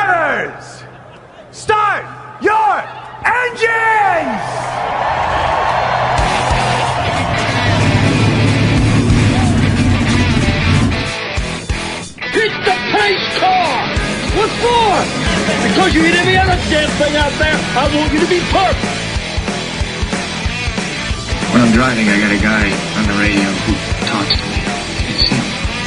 Drivers, start your engines! Hit the pace car! What for? Because you hit every other damn thing out there, I want you to be perfect! When I'm driving, I got a guy on the radio who talks to me. It's him,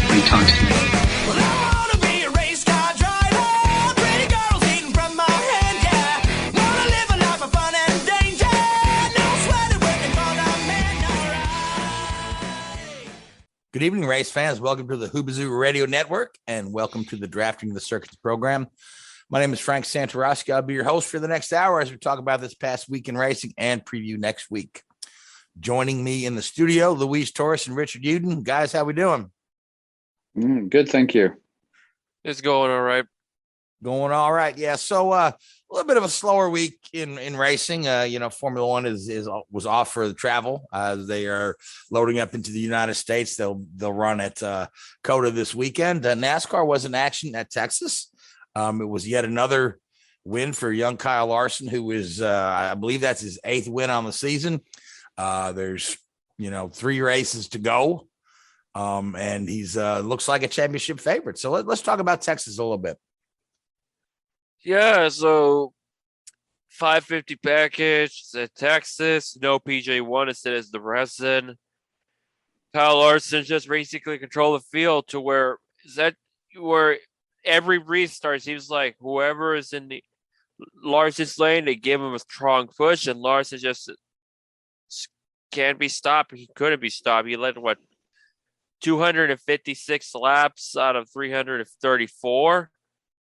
but he talks to me. Well, I wanna be a race car driver, pretty girls eating from my hand, yeah. Wanna live a life of fun and danger, no sweating working for the man, alright. Good evening, race fans. Welcome to the Hoobazoo Radio Network, and welcome to the Drafting the Circuits program. My name is Frank Santoroski. I'll be your host for the next hour as we talk about this past week in racing and preview next week. Joining me in the studio, Luis Torres and Richard Youden. Guys, how we doing? Good, thank you. It's going all right. Going all right. Yeah. So a little bit of a slower week in racing. Formula One was off for the travel. They are loading up into the United States. They'll run at COTA this weekend. NASCAR was in action at Texas. It was yet another win for young Kyle Larson, who is I believe that's his 8th win on the season. There's 3 races to go. And he's looks like a championship favorite. So let's talk about Texas a little bit. Yeah, so 550 package at Texas, no PJ1 instead of the resin. Kyle Larson just basically control the field to where every restart seems like whoever is in the Larson's lane, they give him a strong push, and Larson just can't be stopped. He couldn't be stopped. He led 256 laps out of 334,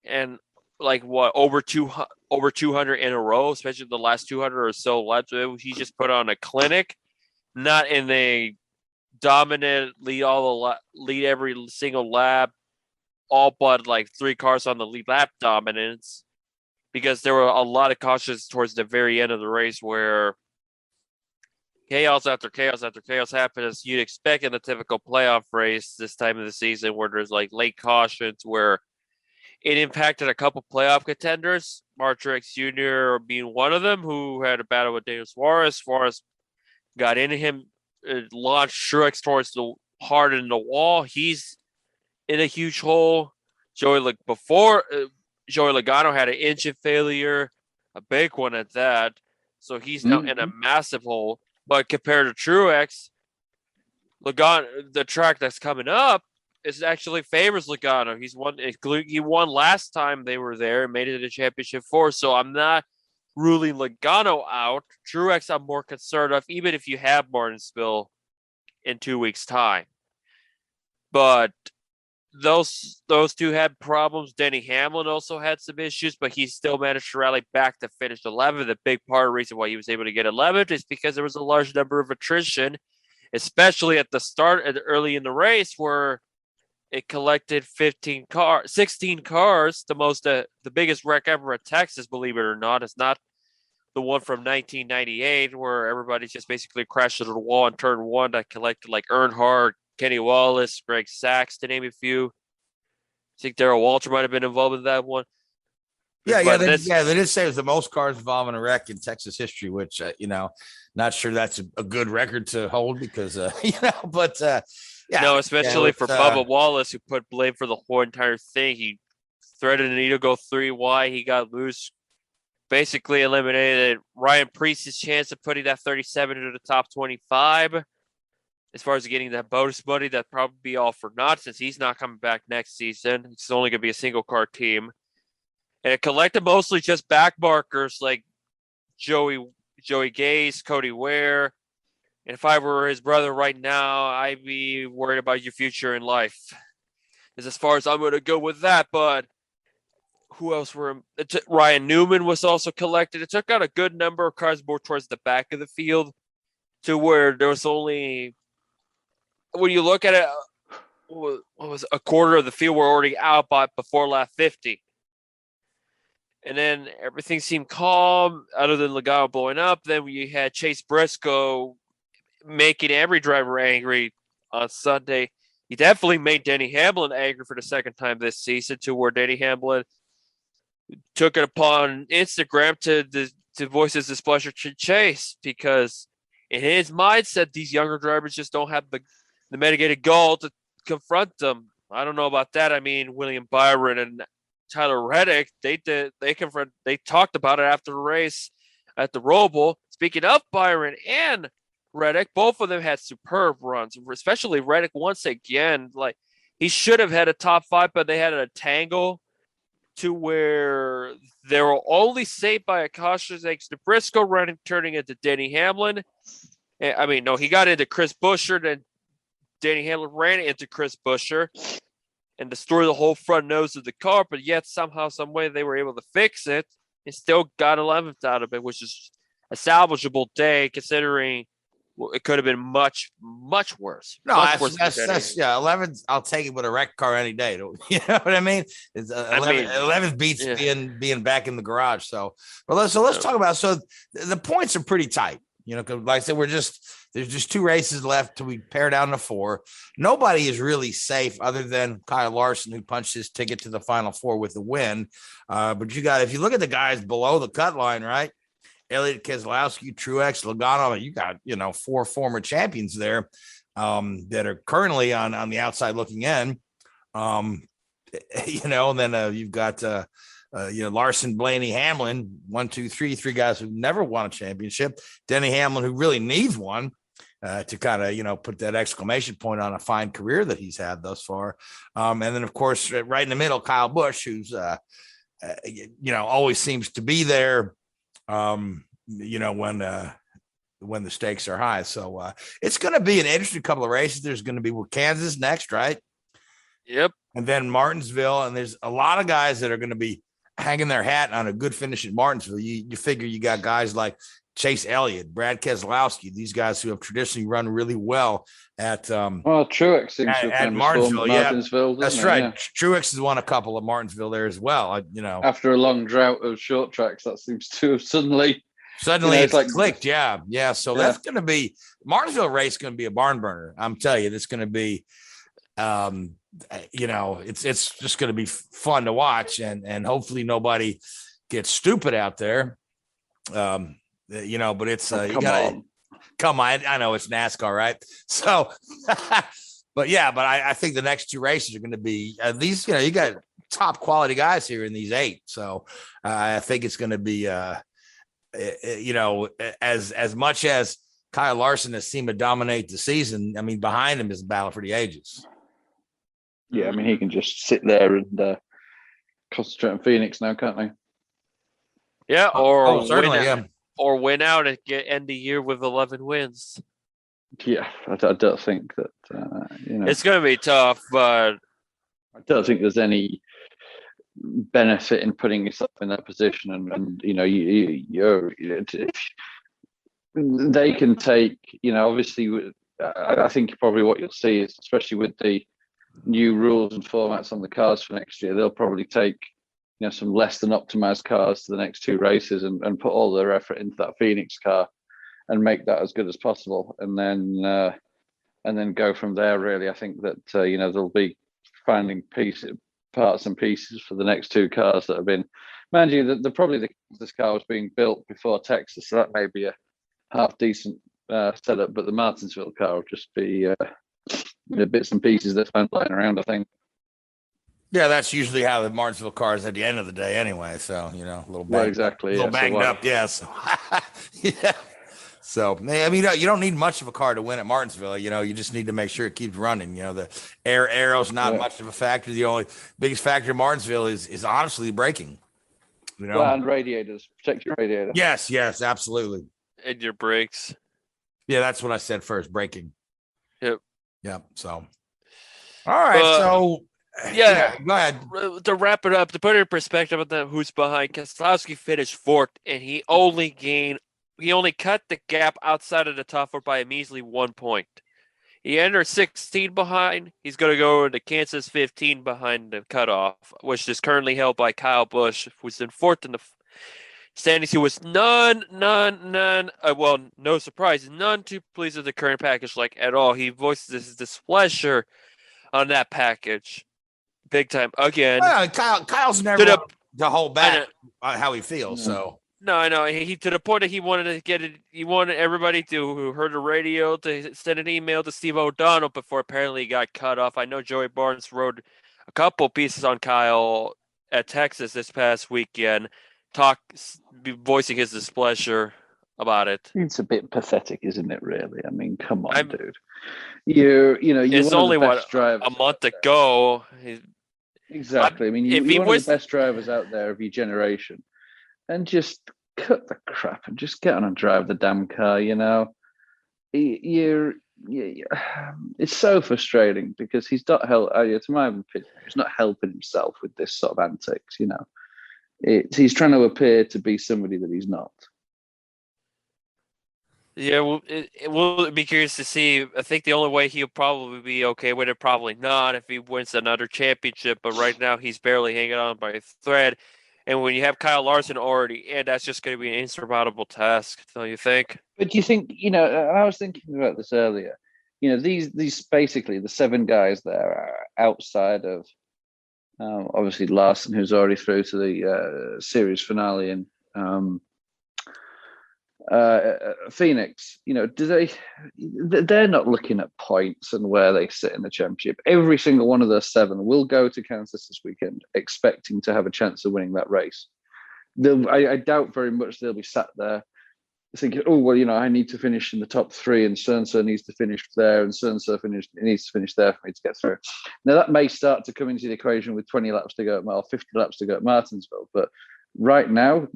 and over 200 in a row, especially the last 200 or so laps. He just put on a clinic, not in a dominant lead every single lap, all but 3 cars on the lead lap dominance, because there were a lot of cautions towards the very end of the race where chaos after chaos after chaos happened, as you'd expect in a typical playoff race this time of the season, where there's late cautions where it impacted a couple playoff contenders, Martrex Jr. being one of them, who had a battle with Daniel Suarez. Suarez got into him, launched Truex towards the hard in the wall. He's in a huge hole. Joey Logano had an engine failure, a big one at that. So he's now in a massive hole. But compared to Truex, Logano, the track that's coming up, is actually favors Logano. He won last time they were there and made it to championship 4. So I'm not ruling Logano out. Truex, I'm more concerned of, even if you have Martinsville in 2 weeks' time. But those two had problems. Denny Hamlin also had some issues, but he still managed to rally back to finish 11th. The big part of the reason why he was able to get 11th is because there was a large number of attrition, especially at the start, early in the race, where it collected 16 cars, the biggest wreck ever at Texas, believe it or not. It's not the one from 1998 where everybody just basically crashed into the wall in turn 1 that collected Earnhardt, Kenny Wallace, Greg Sachs, to name a few. I think Darrell Walter might have been involved in that one. They did say it was the most cars involved in a wreck in Texas history, which, not sure that's a good record to hold because, but no, especially for Bubba Wallace, who put blame for the whole entire thing. He threatened to go 3 wide. He got loose, basically eliminated Ryan Preece's chance of putting that 37 into the top 25. As far as getting that bonus money, that'd probably be all for naught, since he's not coming back next season. It's only going to be a single car team. And it collected mostly just back markers like Joey Gase, Cody Ware. And if I were his brother right now, I'd be worried about your future in life. As far as I'm going to go with that. But who else Ryan Newman was also collected. It took out a good number of cars more towards the back of the field, to where there was only, when you look at it, what was a quarter of the field were already out before lap 50. And then everything seemed calm, other than Logano blowing up. Then you had Chase Briscoe making every driver angry on Sunday. He definitely made Denny Hamlin angry for the second time this season, to where Denny Hamlin took it upon Instagram to voice his displeasure to Chase because in his mindset, these younger drivers just don't have the mitigated goal to confront them. I don't know about that. I mean, William Byron and Tyler Reddick, they talked about it after the race at the Roval. Speaking of Byron and Reddick, both of them had superb runs, especially Reddick once again. Like, he should have had a top 5, but they had a tangle to where they were only saved by a caution thanks to Briscoe turning into Denny Hamlin. I mean, no, he got into Chris Buescher, then Denny Hamlin ran into Chris Buescher and destroyed the whole front nose of the car, but yet somehow, some way, they were able to fix it and still got 11th out of it, which is a salvageable day considering it could have been much, much worse. No, much that's 11th. I'll take it with a wrecked car any day. You know what I mean? It's 11th beats being back in the garage. So, let's talk about. So the points are pretty tight. You know, 'cause like I said, there's just 2 races left till we pare down to 4. Nobody is really safe other than Kyle Larson, who punched his ticket to the Final 4 with the win. But if you look at the guys below the cut line, right? Elliott Keselowski, Truex, Logano, you got, 4 former champions there that are currently on the outside looking in. And then you've got Larson, Blaney, Hamlin, 1, 2, 3 guys who never won a championship. Denny Hamlin, who really needs one to kind of, put that exclamation point on a fine career that he's had thus far. And then, of course, right in the middle, Kyle Busch, who's, always seems to be there, when the stakes are high. So it's going to be an interesting couple of races. There's going to be Kansas next, right? Yep. And then Martinsville. And there's a lot of guys that are going to be hanging their hat on a good finish at Martinsville. You figure you got guys like Chase Elliott, Brad Keselowski, these guys who have traditionally run really well at Truex seems at Martinsville. Martinsville, that's right. Yeah. Truex has won a couple of Martinsville there as well. After a long drought of short tracks, that seems to have suddenly it's clicked. Yeah. So that's going to be Martinsville race. Going to be a barn burner. I'm telling you, it's going to be. It's just going to be fun to watch, and hopefully nobody gets stupid out there. But it's come on. I know it's NASCAR, right? So, but I think the next 2 races are going to be these. You got top quality guys here in these 8. So I think it's going to be, as much as Kyle Larson has seemed to dominate the season. I mean, behind him is a battle for the ages. Yeah, I mean, he can just sit there and concentrate on Phoenix now, can't he? Yeah, or certainly, or win out and end the year with 11 wins. Yeah, I don't think that it's going to be tough, but I don't think there's any benefit in putting yourself in that position. And they can take, obviously, I think probably what you'll see is, especially with the new rules and formats on the cars for next year, they'll probably take some less than optimized cars to the next 2 races and put all their effort into that Phoenix car and make that as good as possible, and then go from there. Really, I think that they'll be finding parts and pieces for the next 2 cars that have been, mind you, this car was being built before Texas, so that may be a half decent setup, but the Martinsville car will just be the bits and pieces that's found lying around, I think. Yeah, that's usually how the Martinsville car is at the end of the day anyway. So, a little banged, exactly. A little banged up. Yeah. So, yeah. So, I mean, you don't need much of a car to win at Martinsville. You just need to make sure it keeps running. The aero's not much of a factor. The only biggest factor in Martinsville is honestly braking. And radiators. Protect your radiator. Yes, absolutely. And your brakes. Yeah, that's what I said first, braking. Yep. So, all right. So, yeah, go ahead. To wrap it up, to put it in perspective of them who's behind, Keselowski finished 4th, and he only cut the gap outside of the top 4 by a measly 1 point. He entered 16 behind. He's going to go into Kansas 15 behind the cutoff, which is currently held by Kyle Busch, who's in 4th in the standings. He was no surprise, none too pleased with the current package, like at all. He voiced his displeasure on that package, big time again. Well, Kyle's never to hold back how he feels. So no, I know he to the point that he wanted to get it. He wanted everybody who heard the radio to send an email to Steve O'Donnell before apparently he got cut off. I know Joey Barnes wrote a couple pieces on Kyle at Texas this past weekend, voicing his displeasure about it. It's a bit pathetic, isn't it? Really, I mean, come on, dude. You're it's one only of the best drivers a month ago. Exactly. I mean, you're one of the best drivers out there of your generation, and just cut the crap and just get on and drive the damn car. It's so frustrating because he's not to my opinion, he's not helping himself with this sort of antics. He's trying to appear to be somebody that he's not. Yeah, we'll be curious to see. I think the only way he'll probably be okay with it, probably not, if he wins another championship. But right now, he's barely hanging on by a thread. And when you have Kyle Larson already in, that's just going to be an insurmountable task, don't you think? But do you think, I was thinking about this earlier. These basically the 7 guys there are outside of obviously Larson, who's already through to the series finale, and Phoenix, they're not looking at points and where they sit in the championship. Every single one of those 7 will go to Kansas this weekend expecting to have a chance of winning that race. I doubt very much they'll be sat there thinking, oh, well, I need to finish in the top 3 and so-and-so needs to finish there and so-and-so needs to finish there for me to get through. Now, that may start to come into the equation with 20 laps to go at 50 laps to go at Martinsville, but right now,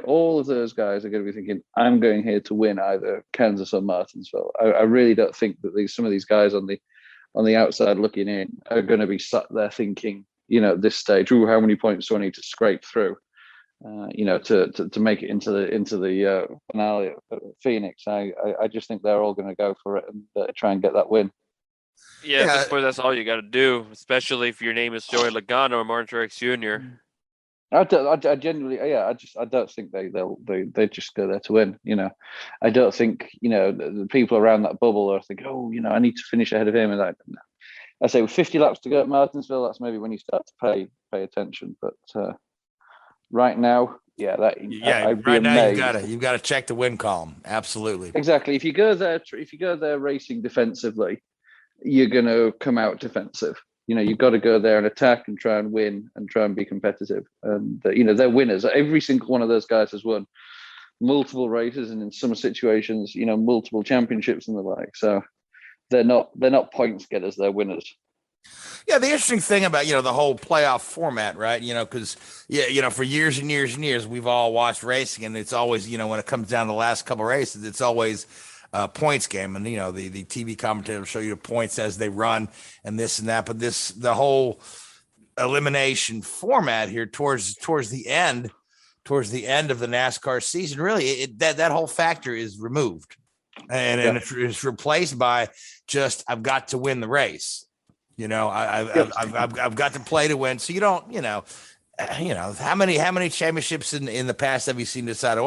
all of those guys are going to be thinking, I'm going here to win either Kansas or Martinsville. I really don't think that some of these guys on the outside looking in are going to be sat there thinking, at this stage, how many points do I need to scrape through, to make it into the finale at Phoenix. I just think they're all going to go for it and try and get that win. Yeah, at this point, that's all you got to do, especially if your name is Joey Logano or Martin Truex Jr. I genuinely, I don't think they just go there to win. I don't think the people around that bubble are thinking, I need to finish ahead of him. And I say with 50 laps to go at Martinsville, that's maybe when you start to pay attention. But right now, right now you've got to check the win column. Absolutely, exactly. If you go there racing defensively, you're going to come out defensive. You've got to go there and attack and try and win and try and be competitive. And they're winners. Every single one of those guys has won multiple races and in some situations, multiple championships and the like. So they're not points getters. They're winners. Yeah, the interesting thing about the whole playoff format, right? Because for years and years and years we've all watched racing, and it's always when it comes down to the last couple of races, it's always points game, and the TV commentators show you the points as they run and this and that. But the whole elimination format here towards the end of the NASCAR season, really that whole factor is removed, and it's replaced by just I've got to win the race. I've got to play to win. So you don't how many championships in the past have you seen decided,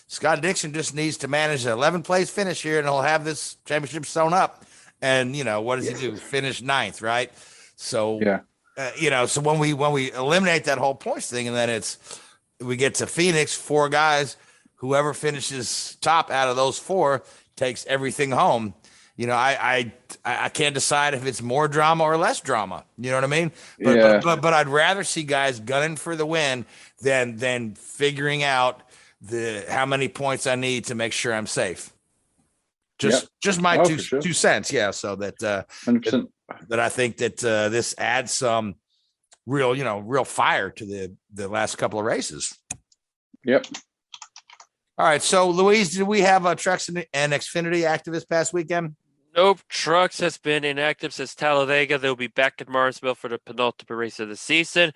Scott Dixon just needs to manage an 11th place finish here and he'll have this championship sewn up. And, what does he do? Finish 9th, right? So, so when we eliminate that whole points thing, and then we get to Phoenix, 4 guys, whoever finishes top out of those 4 takes everything home. I can't decide if it's more drama or less drama. You know what I mean? But I'd rather see guys gunning for the win than figuring out how many points I need to make sure I'm safe. Just my 2 cents. Yeah. So that 100%. That I think that this adds some real fire to the last couple of races. Yep. All right. So Louise, did we have Trucks and Xfinity active this past weekend? Nope, Trucks has been inactive since Talladega. They'll be back at Martinsville for the penultimate race of the season.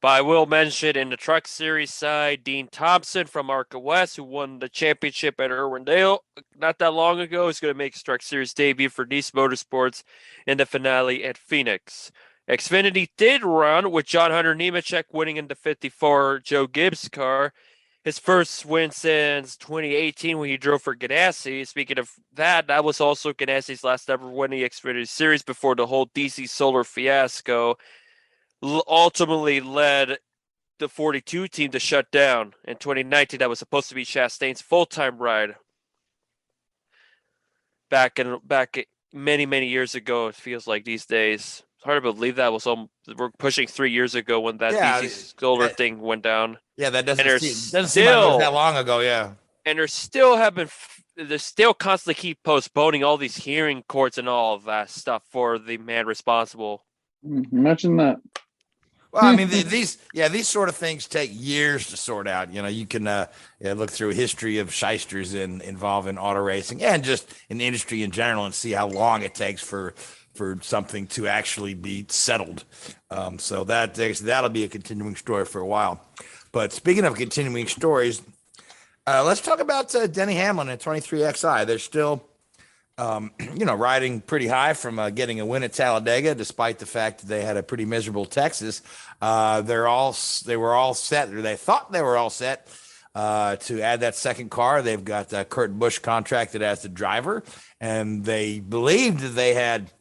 But I will mention in the Truck Series side, Dean Thompson from ARCA West, who won the championship at Irwindale not that long ago, is going to make his Truck Series debut for Nice Motorsports in the finale at Phoenix. Xfinity did run with John Hunter Nemechek winning in the 54 Joe Gibbs car. His first win since 2018 when he drove for Ganassi. Speaking of that was also Ganassi's last ever win the Xfinity Series before the whole DC Solar fiasco ultimately led the 42 team to shut down in 2019. That was supposed to be Chastain's full-time ride. Back many years ago, it feels like these days. It's hard to believe that we're pushing 3 years ago when that DC Solar thing went down. Yeah, that doesn't seem like it still was that long ago. Yeah, and they're still constantly keep postponing all these hearing courts and all of that stuff for the man responsible. Imagine that. Well, I mean, these sort of things take years to sort out. You know, you can look through a history of shysters involving auto racing and just in the industry in general and see how long it takes for something to actually be settled. So that'll be a continuing story for a while. But speaking of continuing stories, let's talk about Denny Hamlin at 23XI. They're still, riding pretty high from getting a win at Talladega, despite the fact that they had a pretty miserable Texas. They were all set, or they thought they were all set to add that second car. They've got Kurt Busch contracted as the driver, and they believed that they had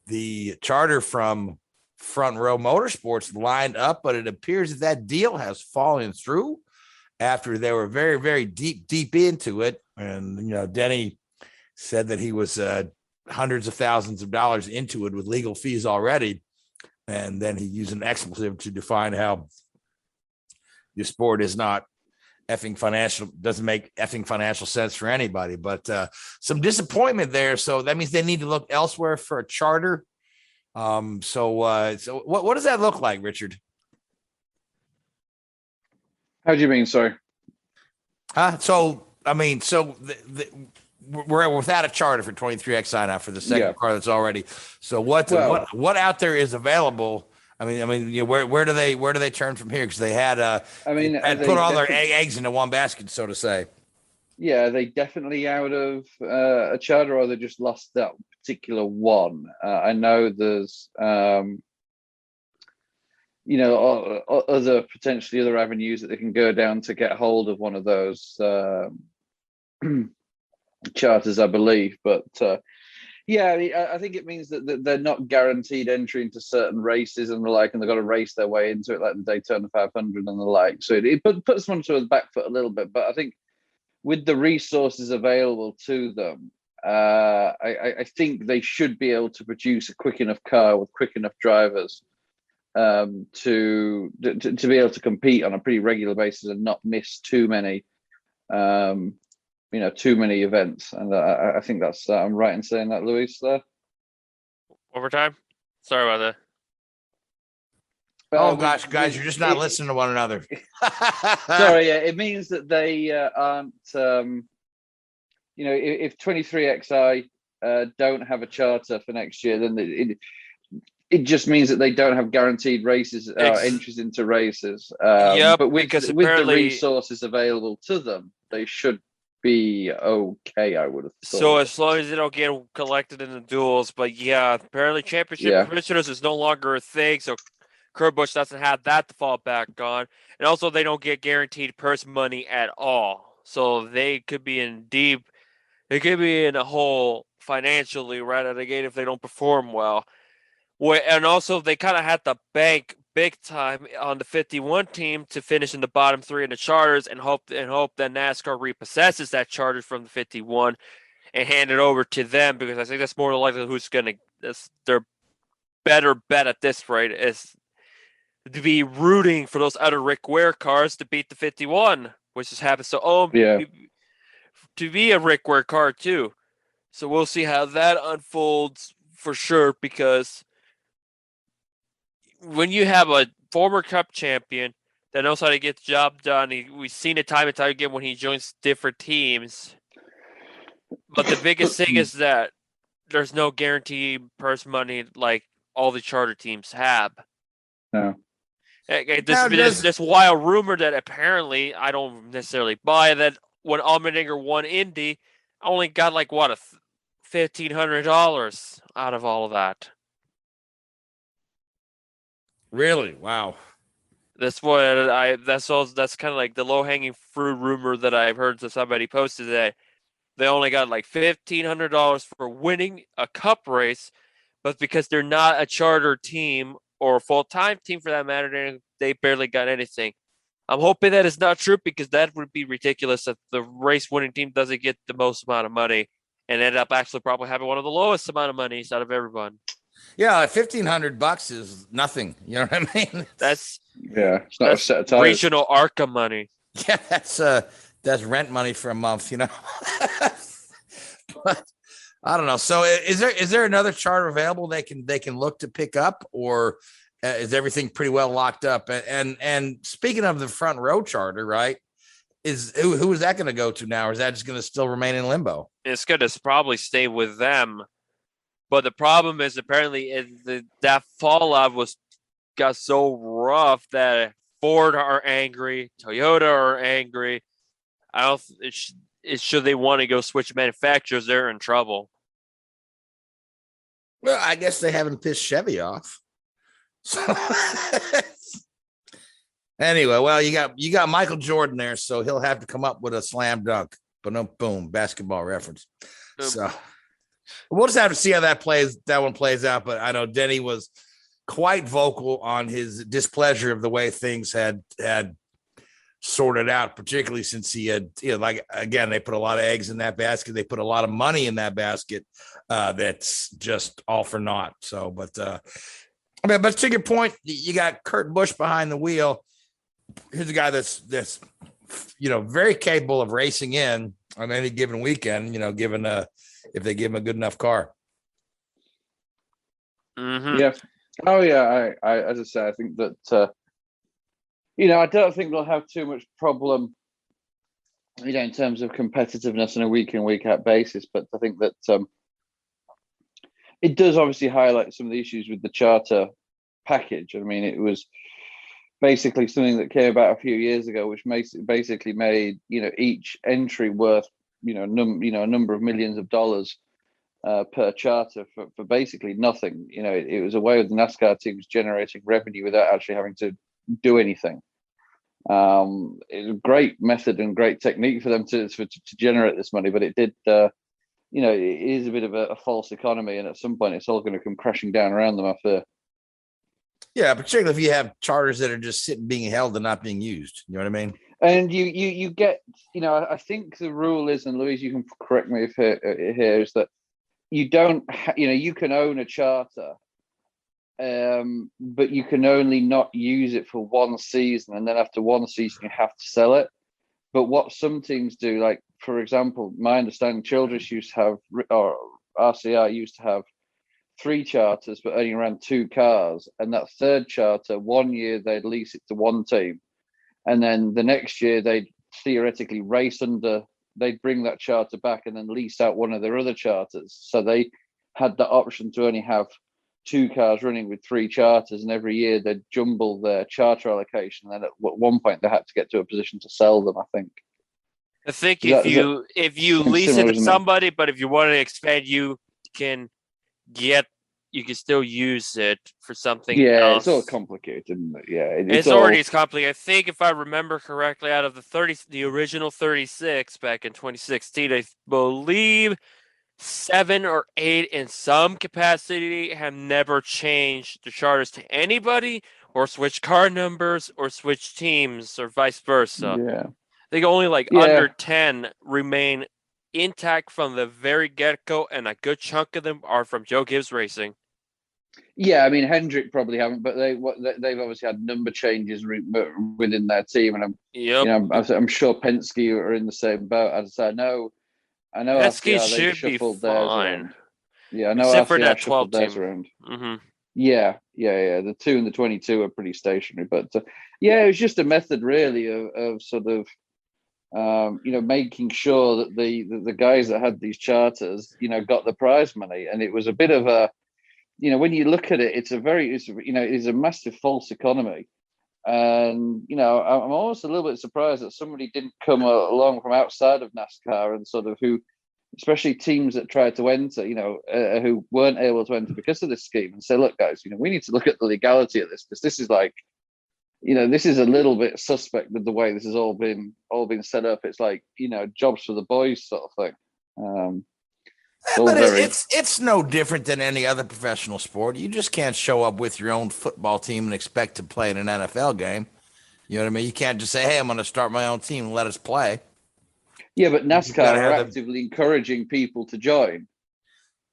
the charter from Front Row Motorsports lined up, but it appears that deal has fallen through after they were very, very deep into it. And, Denny said that he was hundreds of thousands of dollars into it with legal fees already. And then he used an expletive to define how the sport is not doesn't make effing financial sense for anybody. But some disappointment there. So that means they need to look elsewhere for a charter. So what does that look like, Richard? How do you mean? Sorry. We're without a charter for 23XI now for the second car that's already. So what out there is available? I mean, where do they turn from here? Because they had put all their eggs into one basket, so to say. Yeah, are they definitely out of a charter, or they just lost that particular one? I know there's potentially other avenues that they can go down to get hold of one of those charters, I believe. But I think it means that they're not guaranteed entry into certain races and the like, and they've got to race their way into it, like the Daytona 500 and the like. So it puts them onto the back foot a little bit. But I think with the resources available to them, I think they should be able to produce a quick enough car with quick enough drivers to be able to compete on a pretty regular basis and not miss too many events. And I think that's I'm right in saying that, Luis, there. Overtime? Sorry about that. Oh gosh, guys, you're just not listening to one another. Sorry, it means that they aren't if 23XI don't have a charter for next year, then it just means that they don't have guaranteed races, entries into races. But with the resources available to them, they should be okay, I would have thought. So as long as they don't get collected in the duels, but apparently championship commissioners is no longer a thing, so Kurt Busch doesn't have that to fall back on. And also they don't get guaranteed purse money at all. So they could be in a hole financially right out of the gate if they don't perform well. And also they kind of had to bank big time on the 51 team to finish in the bottom three in the charters and hope that NASCAR repossesses that charter from the 51 and hand it over to them, because I think that's more likely that's their better bet at this rate is to be rooting for those other Rick Ware cars to beat the 51, which just happens to be a Rick Ware car too. So we'll see how that unfolds for sure, because when you have a former Cup champion that knows how to get the job done, we've seen it time and time again when he joins different teams. But the biggest thing is that there's no guaranteed purse money like all the charter teams have. No. This wild rumor that apparently I don't necessarily buy, that when Allmendinger won Indy, I only got $1,500 out of all of that. Really? Wow. That's kind of like the low-hanging fruit rumor that I've heard that somebody posted today. They only got $1,500 for winning a cup race, but because they're not a charter team or a full-time team for that matter, they barely got anything. I'm hoping that is not true because that would be ridiculous if the race winning team doesn't get the most amount of money and end up actually probably having one of the lowest amount of monies out of everyone. Yeah, $1,500 is nothing. You know what I mean? That's it's not a set of tires. regional ARCA money. Yeah, that's rent money for a month, you know. But I don't know. So is there another charter available they can look to pick up, or is everything pretty well locked up? And speaking of the front row charter, right? Who is that going to go to now? Or is that just going to still remain in limbo? It's going to probably stay with them. But the problem is apparently that fallout got so rough that Ford are angry, Toyota are angry. I don't. Should they want to go switch manufacturers, they're in trouble. Well, I guess they haven't pissed Chevy off. So anyway, well, you got Michael Jordan there, so he'll have to come up with a slam dunk. But no, boom, basketball reference. So we'll just have to see how that one plays out. But I know Denny was quite vocal on his displeasure of the way things had sorted out, particularly since he had, like, again, they put a lot of eggs in that basket. They put a lot of money in that basket. That's just all for naught. So, but to your point, you got Kurt Busch behind the wheel. Here's a guy that's very capable of racing in on any given weekend, given if they give him a good enough car. Mm-hmm. Yeah. Oh yeah. I as I say, I think that I don't think they'll have too much problem, in terms of competitiveness on a week in, week out basis. But I think that it does obviously highlight some of the issues with the charter package. I mean, it was basically something that came about a few years ago, which basically made each entry worth a number of millions of dollars per charter for basically nothing. It was a way of the NASCAR teams generating revenue without actually having to do anything. It's a great method and great technique for them to generate this money, but it did it is a bit of a false economy, and at some point it's all going to come crashing down around them after. Yeah, particularly if you have charters that are just sitting being held and not being used. You know what I mean? And you get, I think the rule is, and Louise, you can correct me if here, is that you don't, you can own a charter, but you can only not use it for one season, and then after one season you have to sell it. But what some teams do, like for example, my understanding, Childress used to have, or RCR used to have 3 charters, but only around 2 cars, and that third charter, 1 year they'd lease it to one team, and then the next year they'd theoretically race they'd bring that charter back and then lease out one of their other charters. So they had the option to only have 2 cars running with 3 charters, and every year they'd jumble their charter allocation. And then at one point they had to get to a position to sell them, I think. I think if you lease it to somebody, but if you want to expand, you can still use it for something else. Yeah, it's all complicated, isn't it? Yeah, it's complicated. I think if I remember correctly, out of the original 36 back in 2016, I believe 7 or 8 in some capacity have never changed the charters to anybody, or switch car numbers, or switch teams, or vice versa. Yeah, I think only under 10 remain intact from the very get-go, and a good chunk of them are from Joe Gibbs Racing. Yeah, I mean, Hendrick probably haven't, but they've obviously had number changes within their team, and I'm sure Penske are in the same boat. As I say, I know. Penske RCR, should be fine. Yeah, I know. Except for RCR that 12 team. Around. Mm-hmm. Yeah. The 2 and the 22 are pretty stationary, but it was just a method really of sort of making sure that the guys that had these charters got the prize money. And it was a bit of a when you look at it, it's a massive false economy. And I'm almost a little bit surprised that somebody didn't come along from outside of NASCAR and sort of especially teams that tried to enter, who weren't able to enter because of this scheme, and say, look guys, we need to look at the legality of this, because this is like, this is a little bit suspect with the way this has all been set up. It's like, jobs for the boys sort of thing. But it's no different than any other professional sport. You just can't show up with your own football team and expect to play in an NFL game. You know what I mean? You can't just say, "Hey, I'm going to start my own team and let us play." Yeah, but NASCAR gotta are have actively encouraging people to join,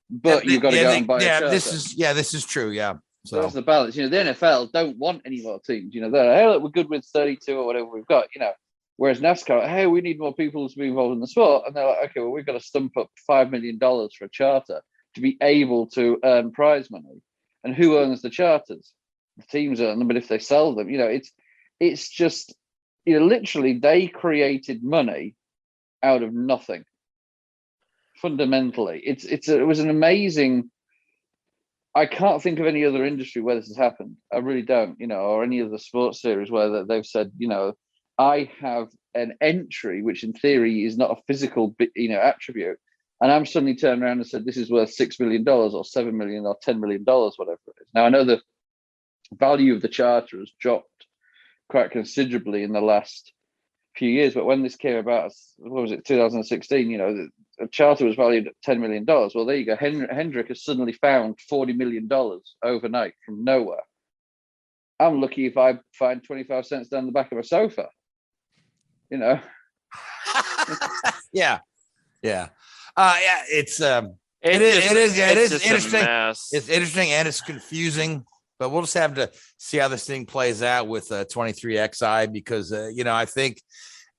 but you've got to go out and buy a charter. This is true. Yeah. So that's the balance. You know, the NFL don't want any more teams. You know, they're, hey, look, we're good with 32 or whatever we've got. You know, whereas NASCAR, hey, we need more people to be involved in the sport, and they're like, okay, well, we've got to stump up $5 million for a charter to be able to earn prize money. And who owns the charters? The teams earn them, but if they sell them, you know, it's just, you know, literally they created money out of nothing. Fundamentally, it was an amazing. I can't think of any other industry where this has happened. I really don't, you know, or any other sports series where they've said, you know, I have an entry, which in theory is not a physical, you know, attribute, and I'm suddenly turned around and said, this is worth $6 million or $7 million or $10 million, whatever it is. Now I know the value of the charter has dropped quite considerably in the last few years, but when this came about, what was it, 2016? You know, the charter was valued at $10 million. Well, there you go. Hendrick has suddenly found $40 million overnight from nowhere. I'm lucky if I find 25 cents down the back of a sofa. You know. Yeah. It is interesting. It's interesting and it's confusing. But we'll just have to see how this thing plays out with 23XI because you know I think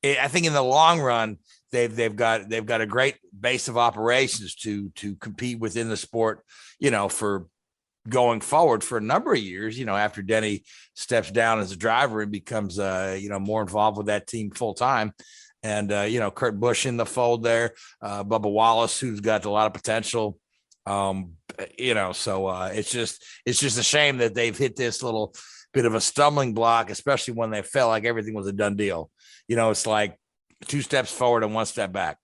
in the long run they've got a great base of operations to compete within the sport, you know, for going forward for a number of years. You know, after Denny steps down as a driver and becomes you know, more involved with that team full time, and you know, Kurt Busch in the fold there, Bubba Wallace, who's got a lot of potential. You know, so it's just a shame that they've hit this little bit of a stumbling block, especially when they felt like everything was a done deal. You know, it's like 2 steps forward and 1 step back.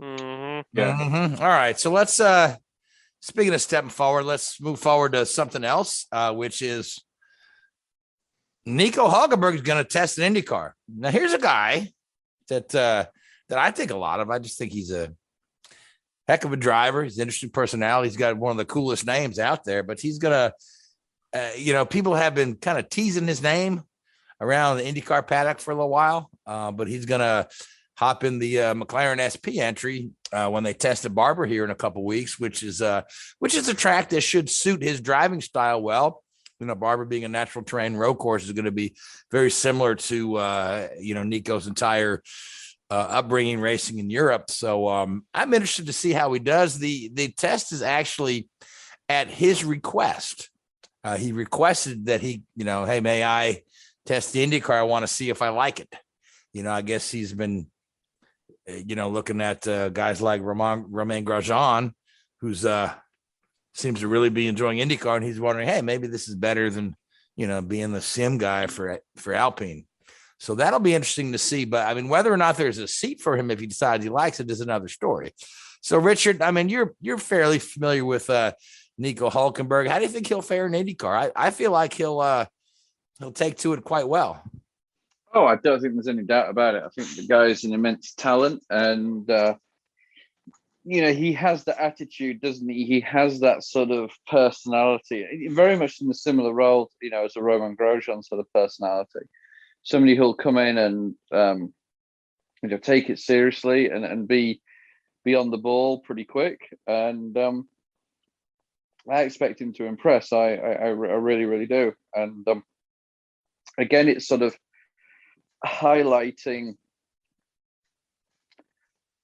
Mm-hmm. Yeah. Mm-hmm. All right, so let's speaking of stepping forward, let's move forward to something else, which is Nico Hulkenberg is going to test an IndyCar. Now, here's a guy that I think a lot of. I just think he's a heck of a driver. He's an interesting personality. He's got one of the coolest names out there, but he's going to, you know, people have been kind of teasing his name around the IndyCar paddock for a little while, but he's going to hop in the McLaren SP entry when they test at Barber here in a couple of weeks, which is a track that should suit his driving style well. You know, Barber being a natural terrain road course is going to be very similar to, you know, Nico's entire upbringing racing in Europe. So I'm interested to see how he does. The test is actually at his request. He requested that he, you know, hey, may I test the IndyCar? I want to see if I like it. You know, I guess he's been, you know, looking at guys like Romain Grosjean, who's seems to really be enjoying IndyCar, and he's wondering, hey, maybe this is better than, you know, being the sim guy for Alpine. So that'll be interesting to see. But I mean, whether or not there's a seat for him if he decides he likes it is another story. So Richard, I mean, you're fairly familiar with Nico Hulkenberg. How do you think he'll fare in IndyCar? I feel like he'll take to it quite well. Oh, I don't think there's any doubt about it. I think the guy is an immense talent, and you know, he has the attitude, doesn't he? He has that sort of personality, very much in a similar role, you know, as a Romain Grosjean sort of personality. Somebody who'll come in and you know, take it seriously and be on the ball pretty quick. And I expect him to impress. I really, really do. And again, it's sort of highlighting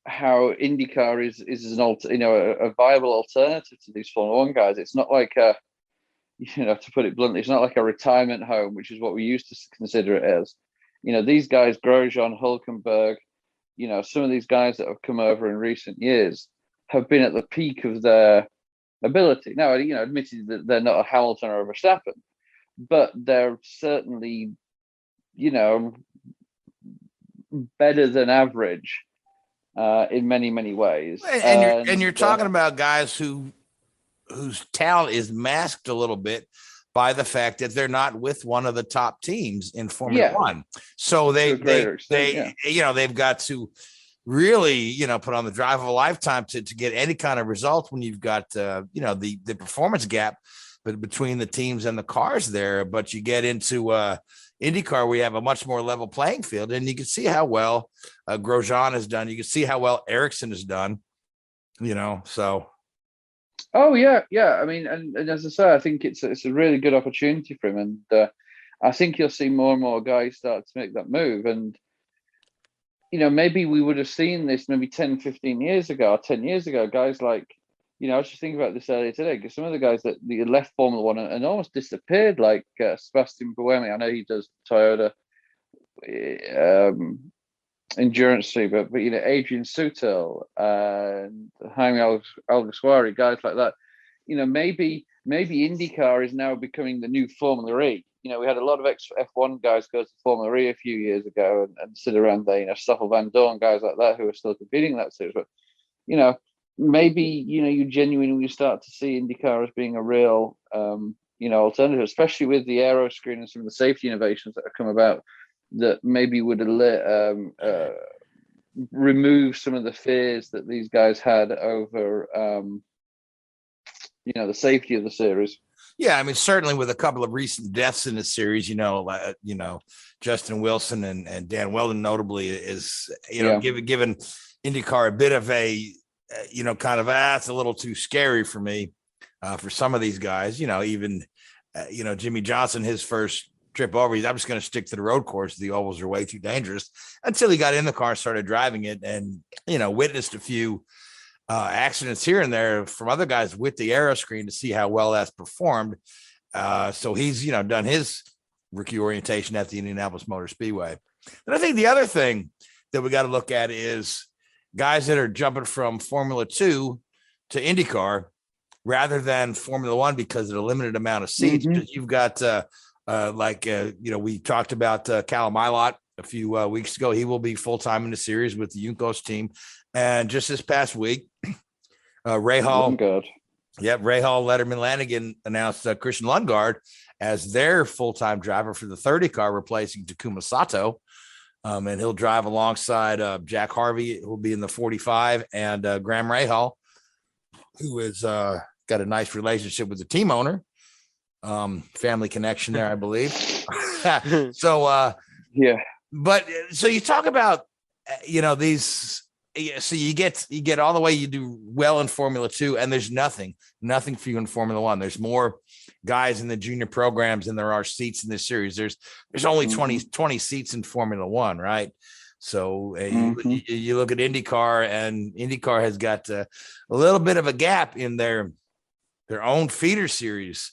how IndyCar is a viable alternative to these Formula One guys. It's not like you know, to put it bluntly, it's not like a retirement home, which is what we used to consider it as. You know, these guys, Grosjean, Hulkenberg, you know, some of these guys that have come over in recent years have been at the peak of their ability. Now, you know, admitted that they're not a Hamilton or a Verstappen, but they're certainly, you know, better than average in many, many ways. And you're talking about guys whose talent is masked a little bit by the fact that they're not with one of the top teams in Formula One. So they you know, they've got to really, you know, put on the drive of a lifetime to get any kind of result when you've got, you know, the performance gap between the teams and the cars there. But you get into, IndyCar, we have a much more level playing field, and you can see how well Grosjean has done. You can see how well Ericsson has done. So. Oh yeah. I mean, and as I say, I think it's a really good opportunity for him, and I think you'll see more and more guys start to make that move. And maybe we would have seen this maybe 10, 15 years ago, or 10 years ago, guys like, I was just thinking about this earlier today, because some of the guys that left Formula One and almost disappeared, like Sebastian Buemi. I know he does Toyota endurance too, but Adrian Sutil and Jaime Alguersuari, guys like that. Maybe IndyCar is now becoming the new Formula E. We had a lot of F1 guys go to Formula E a few years ago and sit around there, Stoffel Van Dorn, guys like that, who are still competing in that series. But, maybe, you genuinely start to see IndyCar as being a real, alternative, especially with the aero screen and some of the safety innovations that have come about that maybe would remove some of the fears that these guys had over, the safety of the series. Yeah, I mean, certainly with a couple of recent deaths in the series, Justin Wilson and Dan Weldon notably is, given IndyCar a bit of a, it's a little too scary for me for some of these guys, even, Jimmy Johnson, his first trip over, I'm just going to stick to the road course. The ovals are way too dangerous, until he got in the car and started driving it and, witnessed a few accidents here and there from other guys with the aero screen to see how well that's performed. So he's, done his rookie orientation at the Indianapolis Motor Speedway. And I think the other thing that we got to look at is guys that are jumping from Formula 2 to IndyCar rather than Formula 1 because of the limited amount of seats. Mm-hmm. You've got, we talked about Callum Ilott a few weeks ago. He will be full-time in the series with the Juncos team. And just this past week, Ray Hall, Letterman Lanigan announced Christian Lundgaard as their full-time driver for the 30 car, replacing Takuma Sato. And he'll drive alongside Jack Harvey, who will be in the 45, and Graham Rahal, who is got a nice relationship with the team owner. Family connection there, I believe. So you talk about, these. Yeah, so you get all the way, you do well in Formula 2, and there's nothing for you in Formula 1. There's more guys in the junior programs than there are seats in this series. There's only 20 seats in Formula 1, right? So you look at IndyCar, and IndyCar has got a little bit of a gap in their own feeder series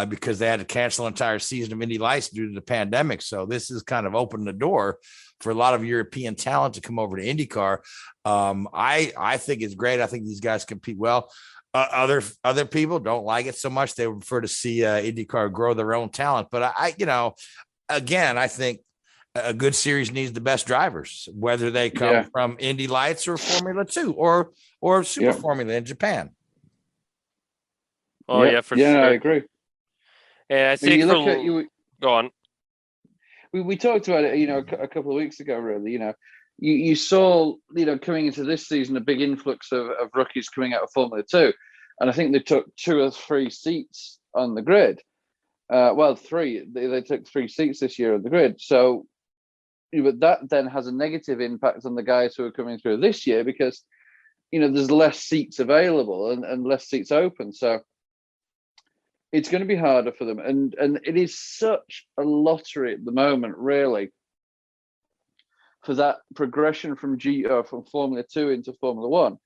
because they had to cancel an entire season of Indy Lights due to the pandemic. So this has kind of opened the door for a lot of European talent to come over to IndyCar. I think it's great. I think these guys compete well. Other people don't like it so much. They would prefer to see IndyCar grow their own talent. But I think a good series needs the best drivers, whether they come from Indy Lights or Formula 2 or Super Formula in Japan. Oh yeah, for sure. I agree. And I think go on. We talked about it, a couple of weeks ago, really. You saw, coming into this season, a big influx of rookies coming out of Formula 2. And I think they took 2 or 3 seats on the grid. 3. They took 3 seats this year on the grid. So, but that then has a negative impact on the guys who are coming through this year because, there's less seats available and less seats open. So it's going to be harder for them. And it is such a lottery at the moment, really, for that progression from Formula 2 into Formula 1.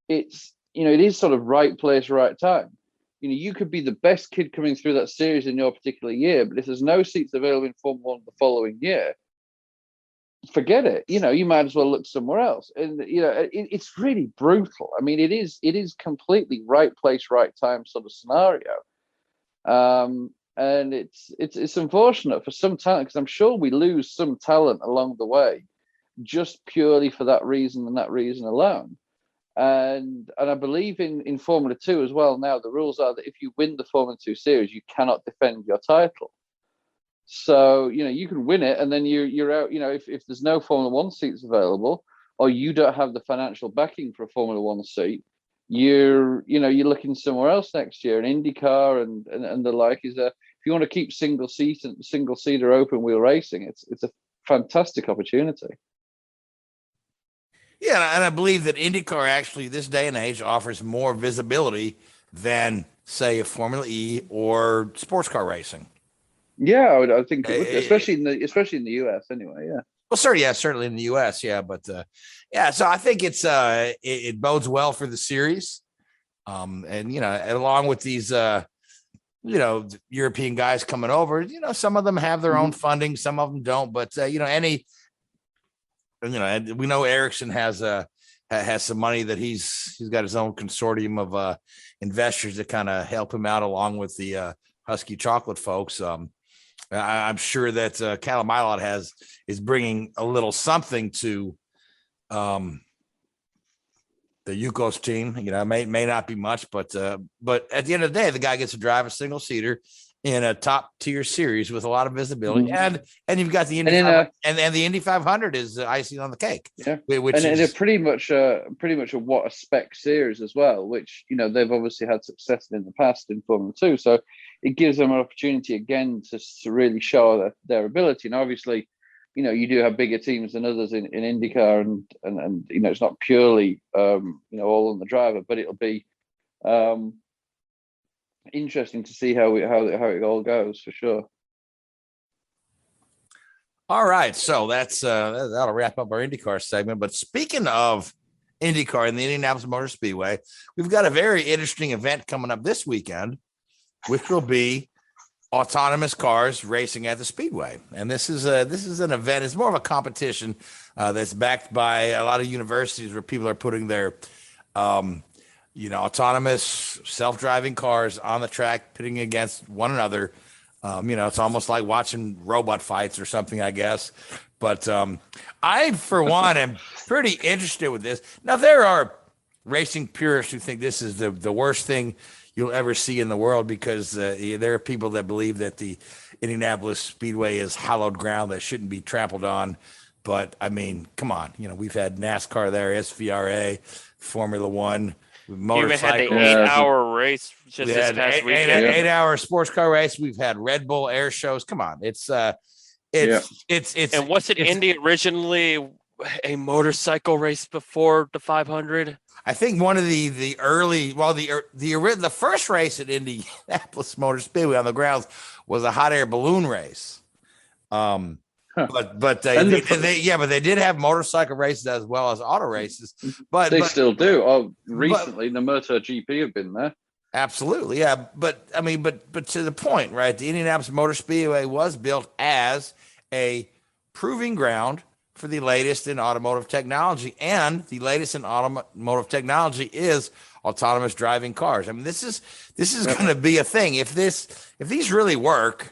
It's, it is sort of right place, right time. You could be the best kid coming through that series in your particular year, but if there's no seats available in Formula 1 the following year, forget it. You might as well look somewhere else. And, it's really brutal. I mean, it is completely right place, right time sort of scenario. And it's unfortunate for some talent, because I'm sure we lose some talent along the way just purely for that reason and that reason alone. And I believe in Formula 2 as well now, the rules are that if you win the Formula 2 series, you cannot defend your title. So, you can win it and then you're out, if there's no Formula 1 seats available, or you don't have the financial backing for a Formula 1 seat, you're looking somewhere else next year. And IndyCar and the like is a you want to keep single seater open wheel racing, it's a fantastic opportunity. Yeah, and I believe that IndyCar actually this day and age offers more visibility than, say, a Formula E or sports car racing. Yeah, I think it would, especially in the US anyway. Yeah. Well, certainly in the US, yeah, but so I think it bodes well for the series, and along with these European guys coming over, some of them have their own funding, some of them don't, but we know Ericsson has some money that he's got his own consortium of investors that kind of help him out along with the Husky Chocolate folks. I'm sure that Callum Ilott is bringing a little something to the Yukos team. May not be much, but at the end of the day, the guy gets to drive a single seater in a top tier series with a lot of visibility, and you've got the Indy and the Indy 500 is icing on the cake. Yeah, which and is they're pretty much a spec series as well, which they've obviously had success in the past in Formula 2. So it gives them an opportunity again to really show their ability. And obviously, you do have bigger teams than others in IndyCar, and it's not purely all on the driver, but it'll be interesting to see how it all goes for sure. All right, so that'll wrap up our IndyCar segment. But speaking of IndyCar and the Indianapolis Motor Speedway, we've got a very interesting event coming up this weekend, which will be autonomous cars racing at the Speedway. And this is an event. It's more of a competition that's backed by a lot of universities where people are putting their autonomous self-driving cars on the track, pitting against one another. It's almost like watching robot fights or something, I guess. But I, for one, am pretty interested with this. Now, there are racing purists who think this is the worst thing you'll ever see in the world, because there are people that believe that the Indianapolis Speedway is hallowed ground that shouldn't be trampled on. But, I mean, come on. We've had NASCAR there, SVRA, Formula One. You even had the 8-hour race just this past weekend. 8-hour sports car race. We've had Red Bull air shows. Come on, it's. And wasn't Indy originally a motorcycle race before the 500? I think one of the early, the first race at Indianapolis Motor Speedway on the grounds was a hot air balloon race. But they did have motorcycle races as well as auto races. But they still do. Oh, recently the MotoGP have been there. Absolutely, yeah. But to the point, right? The Indianapolis Motor Speedway was built as a proving ground for the latest in automotive technology, and the latest in automotive technology is autonomous driving cars. I mean, this is going to be a thing if these really work.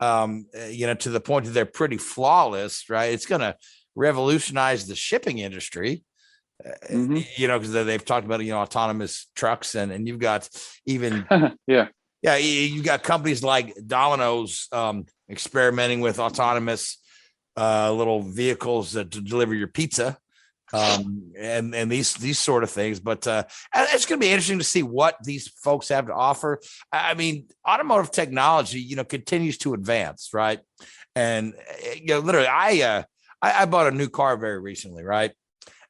To the point that they're pretty flawless, right? It's going to revolutionize the shipping industry, because they've talked about, autonomous trucks, and you've got even, you've got companies like Domino's experimenting with autonomous little vehicles to deliver your pizza, and these sort of things. But it's going to be interesting to see what these folks have to offer. I mean, automotive technology, continues to advance, right? And literally, I bought a new car very recently, right?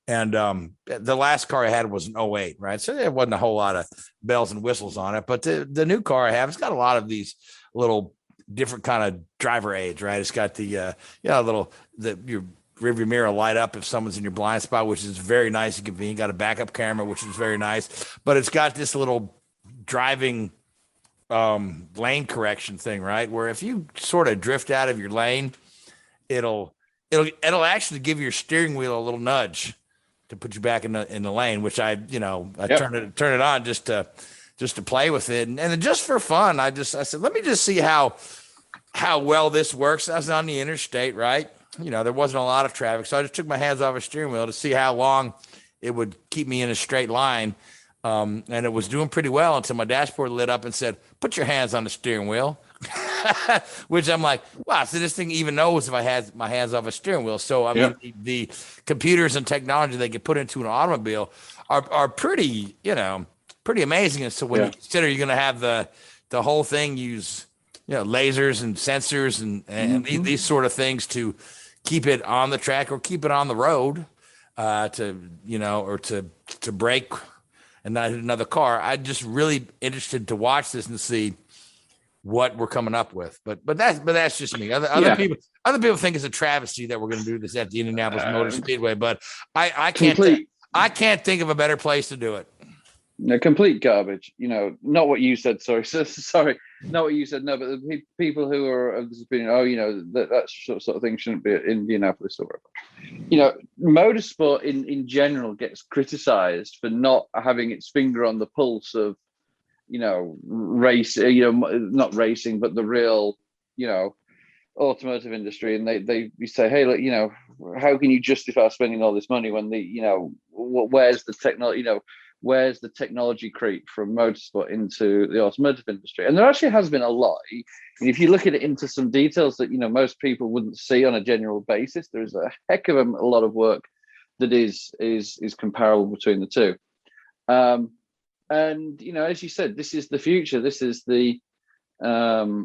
And the last car I had was an 08, right? So there wasn't a whole lot of bells and whistles on it. But the new car I have, it's got a lot of these little different kind of driver aids, right? It's got your rearview mirror light up if someone's in your blind spot, which is very nice and convenient. Got a backup camera, which is very nice. But it's got this little driving lane correction thing, right? Where if you sort of drift out of your lane, it'll actually give your steering wheel a little nudge to put you back in the lane, which I turn it on just to play with it. And then just for fun, I said, let me just see how well this works. I was on the interstate, right? There wasn't a lot of traffic. So I just took my hands off the steering wheel to see how long it would keep me in a straight line. And it was doing pretty well until my dashboard lit up and said, put your hands on the steering wheel, which I'm like, wow. So this thing even knows if I had my hands off a steering wheel. So, I mean, the computers and technology they can put into an automobile are pretty, pretty amazing. And so when you consider you're going to have the whole thing use, lasers and sensors and these sort of things to keep it on the track or keep it on the road, or to brake and not hit another car. I'm just really interested to watch this and see what we're coming up with. But that's just me. Other people think it's a travesty that we're going to do this at the Indianapolis Motor Speedway, but I can't think of a better place to do it. No, complete garbage. Not what you said. Sorry, not what you said. No, but the people who are of this opinion, that sort of thing shouldn't be at Indianapolis or whatever. Motorsport in general gets criticised for not having its finger on the pulse of, race. Not racing, but the real, automotive industry. And they say, hey, look, how can you justify spending all this money when where's the technology? Where's the technology creep from motorsport into the automotive industry? And there actually has been a lot. And if you look at it into some details that, most people wouldn't see on a general basis, there is a heck of a lot of work that is comparable between the two. And, as you said, this is the future. This is the way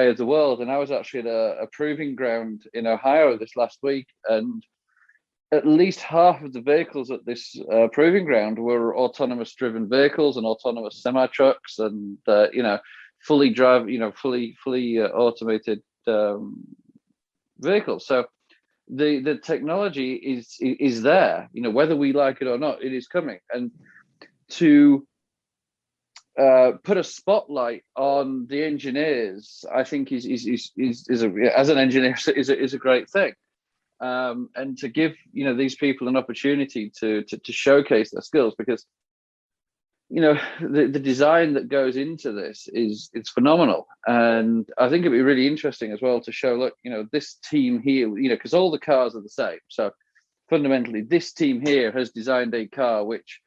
of the world. And I was actually at a proving ground in Ohio this last week, and at least half of the vehicles at this proving ground were autonomous driven vehicles and autonomous semi trucks and fully automated vehicles. So the technology is there. Whether we like it or not, it is coming. And to put a spotlight on the engineers, I think is as an engineer is a great thing. And to give these people an opportunity to showcase their skills, because the design that goes into this it's phenomenal. And I think it'd be really interesting as well to show, look, this team here, because all the cars are the same, so fundamentally this team here has designed a car which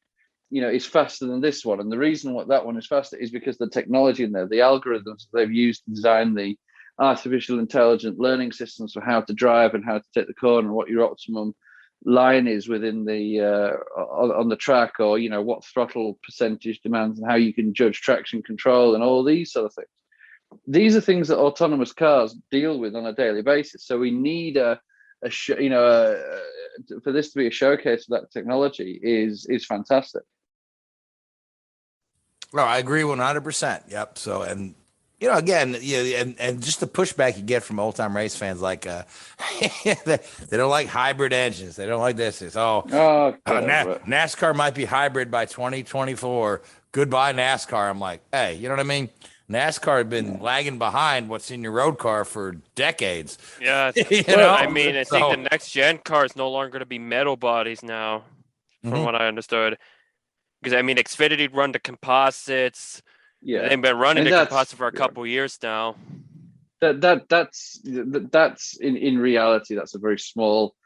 is faster than this one. And the reason why that one is faster is because the technology in there, the algorithms they've used to design the artificial intelligent learning systems for how to drive and how to take the corner and what your optimum line is within the on the track, or what throttle percentage demands and how you can judge traction control and all these sort of things. These are things that autonomous cars deal with on a daily basis. So we need for this to be a showcase of that technology is fantastic. No, I agree 100%. Yep. So, and again, and just the pushback you get from old time race fans, like they don't like hybrid engines. They don't like this. It's NASCAR might be hybrid by 2024. Goodbye NASCAR. I'm like, hey, you know what I mean? NASCAR had been lagging behind what's in your road car for decades. Yeah. I think the next gen car is no longer going to be metal bodies now, from what I understood. Because Xfinity run the composites. Yeah, they've been running the composite for a couple years now. That's in reality, that's a very small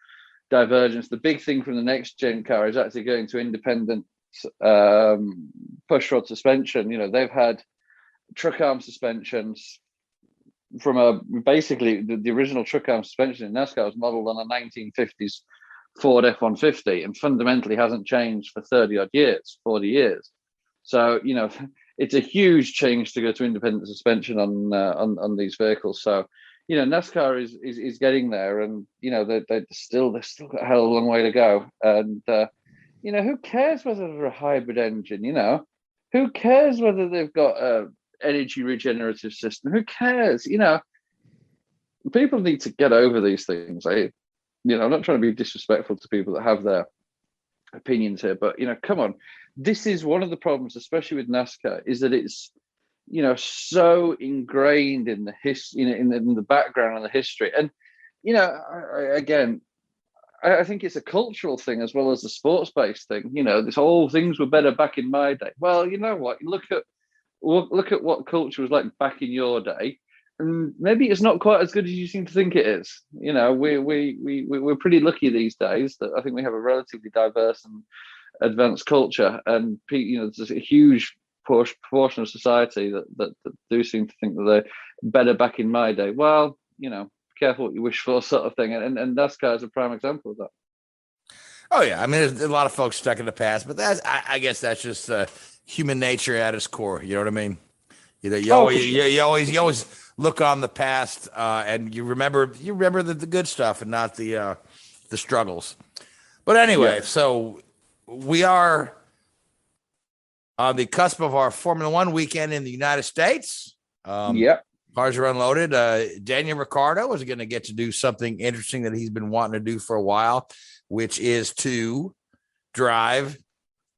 divergence. The big thing from the next gen car is actually going to independent push rod suspension. They've had truck arm suspensions from basically the original truck arm suspension in NASCAR was modeled on a 1950s Ford F-150 and fundamentally hasn't changed for 40 years. So, it's a huge change to go to independent suspension on these vehicles. So, NASCAR is getting there, and they've still got a hell of a long way to go. And who cares whether they're a hybrid engine? Who cares whether they've got a energy regenerative system? Who cares? People need to get over these things. I'm not trying to be disrespectful to people that have their opinions here, but come on. This is one of the problems, especially with NASCAR, is that it's so ingrained in the history, in the background and the history. And I think it's a cultural thing as well as a sports-based thing. This whole things were better back in my day. Well, you know what? Look at what culture was like back in your day, and maybe it's not quite as good as you seem to think it is. We're pretty lucky these days that I think we have a relatively diverse and advanced culture, and there's a huge proportion of society that do seem to think that they're better back in my day. Well, careful what you wish for, sort of thing, and NASCAR is a prime example of that. Oh yeah, there's a lot of folks stuck in the past, but I guess that's just human nature at its core. You know what I mean? You know, you always look on the past, and you remember the good stuff and not the struggles. But anyway, so we are on the cusp of our Formula One weekend in the United States. Cars are unloaded. Daniel Ricciardo is going to get to do something interesting that he's been wanting to do for a while, which is to drive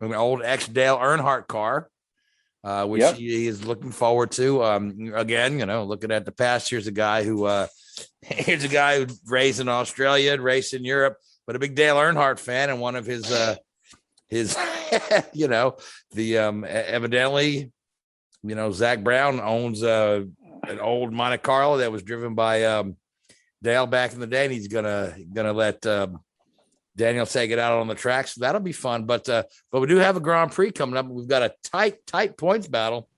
an old ex-Dale Earnhardt car, which he is looking forward to. Again, you know, looking at the past, here's a guy who raced in Australia and raced in Europe, but a big Dale Earnhardt fan, and one of his you know, evidently, you know, Zach Brown owns an old Monte Carlo that was driven by Dale back in the day, and he's gonna let Daniel take it out on the track. So that'll be fun. But we do have a Grand Prix coming up. We've got a tight points battle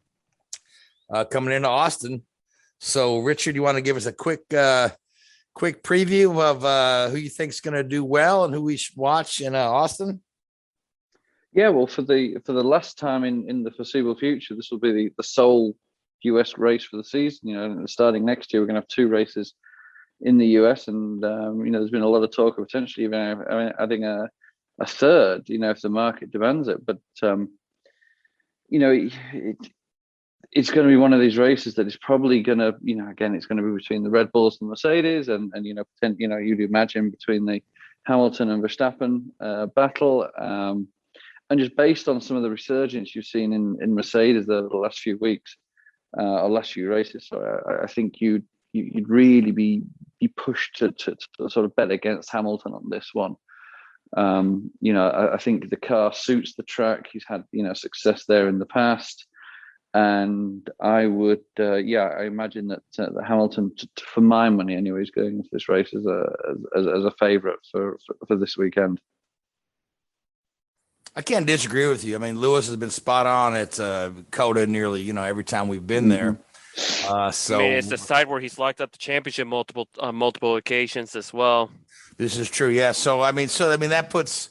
coming into Austin. So Richard, you want to give us a quick preview of who you think is going to do well and who we should watch in Austin? Yeah, well, for the last time in the foreseeable future, this will be the sole US race for the season. You know, starting next year, we're going to have 2 races in the US, and you know, there's been a lot of talk of potentially even adding a third, you know, if the market demands it. But you know, it's going to be one of these races that is probably going to, you know, again, it's going to be between the Red Bulls and Mercedes, and you know, you'd imagine between the Hamilton and Verstappen battle. And just based on some of the resurgence you've seen in Mercedes the last few weeks, or last few races, so I think you'd really be pushed to sort of bet against Hamilton on this one. You know, I think the car suits the track. He's had, you know, success there in the past, and I would, I imagine that Hamilton, for my money anyway, is going into this race as a favourite for this weekend. I can't disagree with you. I mean, Lewis has been spot on at COTA nearly, you know, every time we've been there. So I mean, it's the side where he's locked up the championship on multiple occasions as well. This is true, yeah. So I mean, that puts,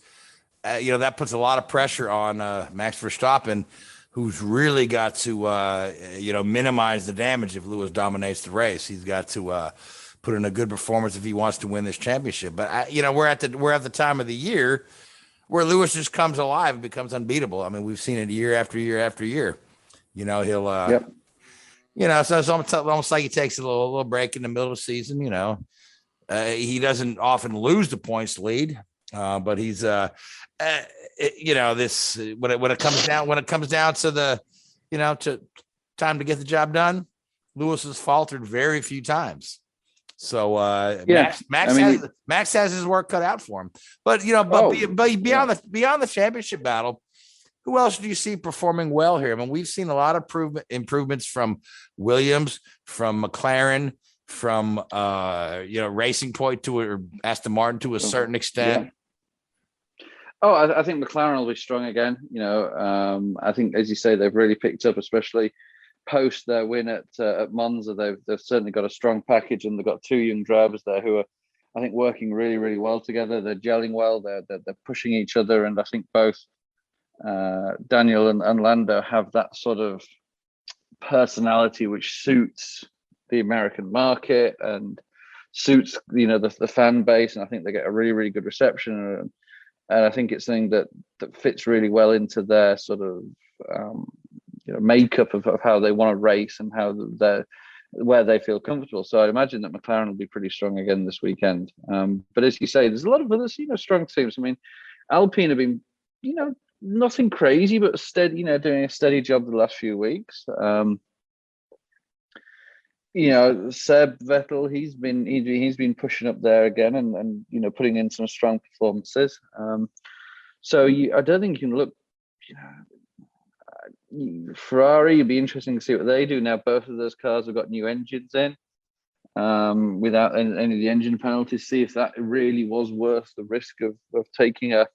you know, that puts a lot of pressure on Max Verstappen, who's really got to, you know, minimize the damage if Lewis dominates the race. He's got to put in a good performance if he wants to win this championship. But you know, we're at the time of the year where Lewis just comes alive and becomes unbeatable. I mean, we've seen it year after year after year. You know, he'll, you know, so it's almost like he takes a little break in the middle of the season. You know, he doesn't often lose the points lead, but he's, you know, this when it comes down to the, you know, to time to get the job done, Lewis has faltered very few times. So Max has his work cut out for him. But you know, beyond the championship battle, who else do you see performing well here? I mean, we've seen a lot of improvements from Williams, from McLaren, from you know, Racing Point or Aston Martin to a certain extent. Oh, I think McLaren will be strong again. You know, I think, as you say, they've really picked up, especially post their win at Monza. They've certainly got a strong package, and they've got 2 young drivers there who are, I think, working really, really well together. They're gelling well. They're pushing each other, and I think both Daniel and Lando have that sort of personality which suits the American market and suits, you know, the fan base, and I think they get a really, really good reception, and I think it's something that fits really well into their sort of you know, makeup of how they want to race and how where they feel comfortable. So I imagine that McLaren will be pretty strong again this weekend. But as you say, there's a lot of others, you know, strong teams. I mean, Alpine have been, you know, nothing crazy, but steady, you know, doing a steady job the last few weeks. You know, Seb Vettel, he's been pushing up there again and you know, putting in some strong performances. So I don't think you can look, you know, Ferrari, it'd be interesting to see what they do now. Both of those cars have got new engines in, without any of the engine penalties. See if that really was worth the risk of taking a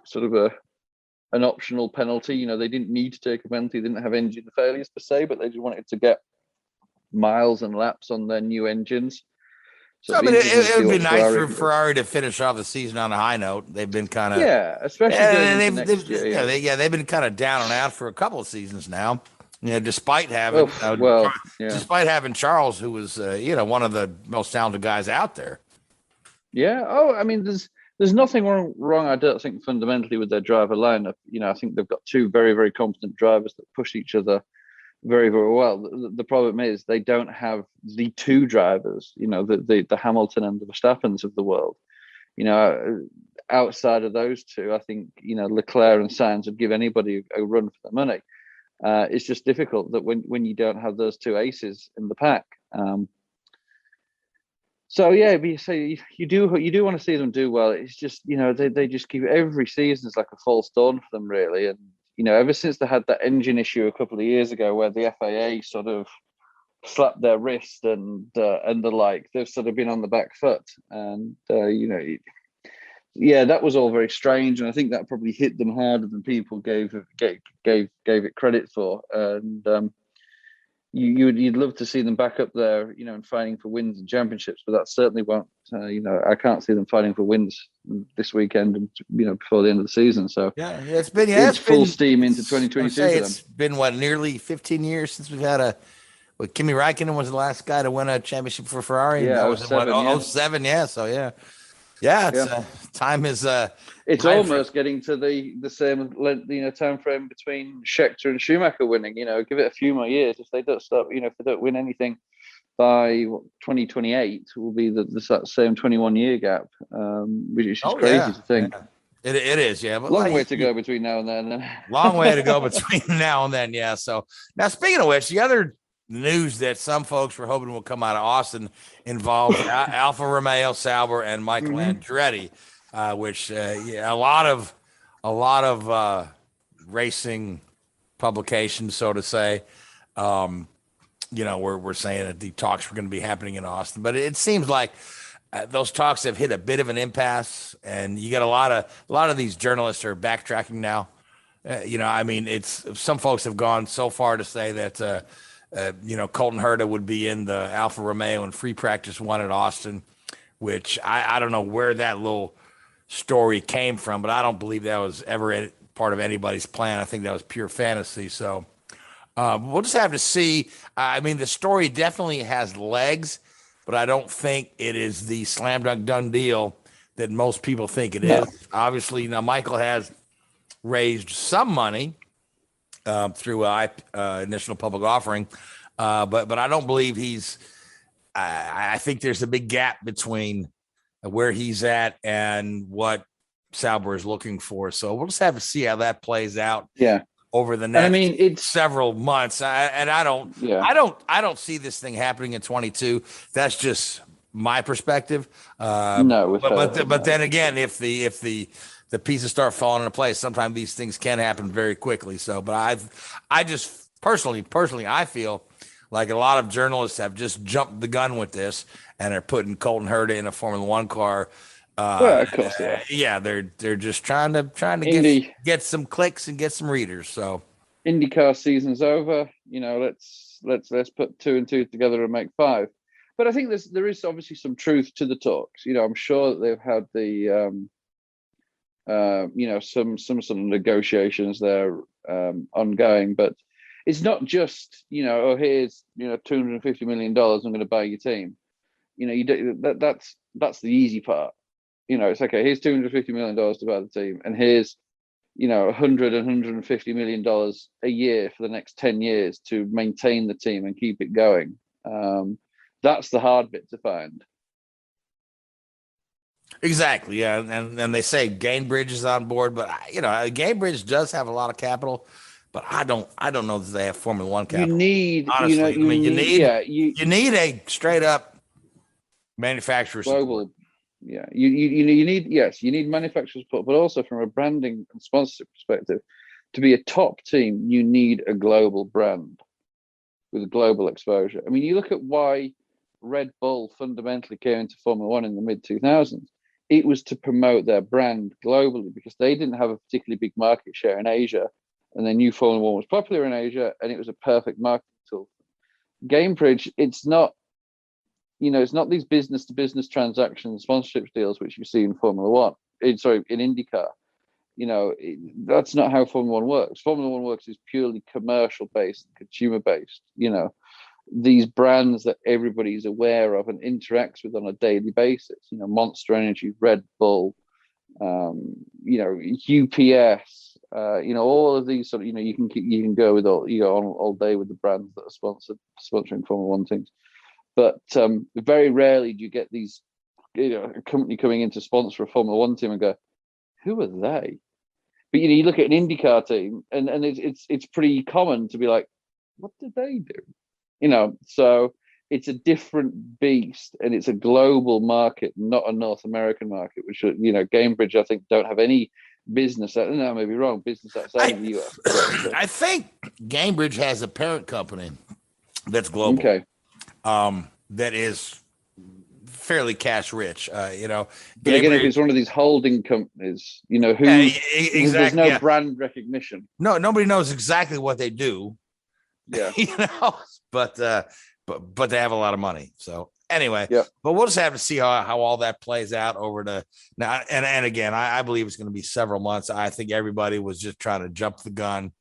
sort of an optional penalty. You know, they didn't need to take a penalty, didn't have engine failures per se, but they just wanted to get miles and laps on their new engins. So I mean, it would be nice for Ferrari to finish off the season on a high note. They've been kind of especially they've been kind of down and out for a couple of seasons now. despite having yeah. despite having Charles, who was one of the most talented guys out there. Yeah. Oh, I mean, there's nothing wrong. I don't think fundamentally with their driver lineup. I think they've got two very, very competent drivers that push each other very, very well. The problem is they don't have the two drivers. The Hamilton and the Verstappens of the world. Outside of those two, I think Leclerc and Sainz would give anybody a run for the money. It's just difficult that when you don't have those two aces in the pack. So yeah, but you do want to see them do well. It's just they just keep every season is like a false dawn for them, really. And ever since they had that engine issue a couple of years ago, where the FAA sort of slapped their wrist and the like, they've sort of been on the back foot. And that was all very strange, and I think that probably hit them harder than people gave it credit for. And you'd love to see them back up there, and fighting for wins and championships, but that certainly won't. I can't see them fighting for wins this weekend and before the end of the season. So it's full steam into 2022. It's been nearly 15 years since we've had Kimi Räikkönen was the last guy to win a championship for Ferrari. Yeah, that was 07. Yeah, so yeah. Time is. It's almost getting to the same time frame between Scheckter and Schumacher winning. Give it a few more years. If they don't stop, if they don't win anything by 2028, will be the same 21-year gap, which is crazy to think. Yeah. It is, yeah. But long way to go between now and then. Long way to go between now and then, yeah. So now, speaking of which, the other news that some folks were hoping will come out of Austin involves Alfa Romeo, Sauber, and Michael Andretti, which a lot of racing publications, so to say, we're saying that the talks were going to be happening in Austin, but it seems like those talks have hit a bit of an impasse, and you got a lot of these journalists are backtracking now. It's some folks have gone so far to say that. Colton Herta would be in the Alfa Romeo and free practice one at Austin, which I don't know where that little story came from, but I don't believe that was ever part of anybody's plan. I think that was pure fantasy. So we'll just have to see. The story definitely has legs, but I don't think it is the slam dunk done deal that most people think it is. Obviously, Michael has raised some money through initial public offering, but I don't believe he's. I think there's a big gap between where he's at and what Sauber is looking for. So we'll just have to see how that plays out. Yeah. Over the next it's several months, I don't see this thing happening in 22. That's just my perspective. But then again, if the pieces start falling into place, sometimes these things can happen very quickly. So, but I just personally, I feel like a lot of journalists have just jumped the gun with this and are putting Colton Herta in a Formula One car. Of course, they're just trying to get some clicks and get some readers. So, IndyCar season's over. Let's put 2 and 2 together and make 5. But I think there is obviously some truth to the talks. I'm sure that they've had the some sort of negotiations there ongoing, but it's not just here's $250 million, I'm going to buy your team. That's the easy part. It's okay, here's $250 million to buy the team, and here's $150 million a year for the next 10 years to maintain the team and keep it going. That's the hard bit to find. Exactly, yeah, and they say Gainbridge is on board, but Gainbridge does have a lot of capital, but I don't know that they have Formula One capital. You need, honestly, you need a straight up manufacturer global support. Yeah, you need manufacturer support, but also from a branding and sponsorship perspective, to be a top team, you need a global brand with global exposure. I mean, you look at why Red Bull fundamentally came into Formula One in the mid 2000s. It was to promote their brand globally because they didn't have a particularly big market share in Asia, and they knew Formula One was popular in Asia, and it was a perfect marketing tool. Gamebridge, it's not these business to business transactions, sponsorship deals which you see in Formula One. In IndyCar, That's not how Formula One works. Formula One works is purely commercial based, consumer based. These brands that everybody's aware of and interacts with on a daily basis. Monster Energy, Red Bull, UPS. All of these sort of. You can go with all day with the brands that are sponsoring Formula One teams, but very rarely do you get these. A company coming in to sponsor a Formula One team and go, who are they? But you look at an IndyCar team, and it's pretty common to be like, what do they do? So it's a different beast, and it's a global market, not a North American market. Which Gamebridge, I think, don't have any business. I may be wrong. Business outside of the US. I think Gamebridge has a parent company that's global. Okay. That is fairly cash rich, But again, if it's one of these holding companies, exactly, there's no brand recognition. No, nobody knows exactly what they do. Yeah, but they have a lot of money. So anyway, yeah. But we'll just have to see how all that plays out over to now. And again, I believe it's going to be several months. I think everybody was just trying to jump the gun,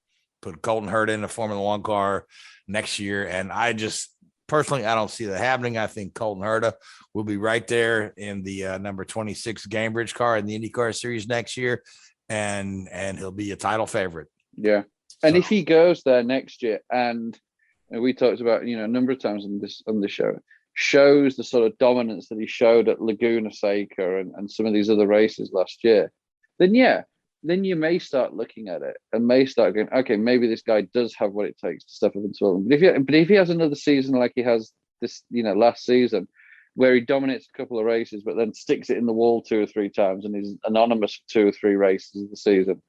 put Colton Herta in a Formula One car next year, and I don't see that happening. I think Colton Herta will be right there in the number 26 Gamebridge car in the IndyCar series next year, and he'll be a title favorite. Yeah, and if he goes there next year, and we talked about a number of times on this show, shows the sort of dominance that he showed at Laguna Seca and some of these other races last year, then you may start looking at it and may start going, okay, maybe this guy does have what it takes to step up into it. But if he has another season like he has this, last season, where he dominates a couple of races, but then sticks it in the wall 2 or 3 times and is anonymous for 2 or 3 races of the season,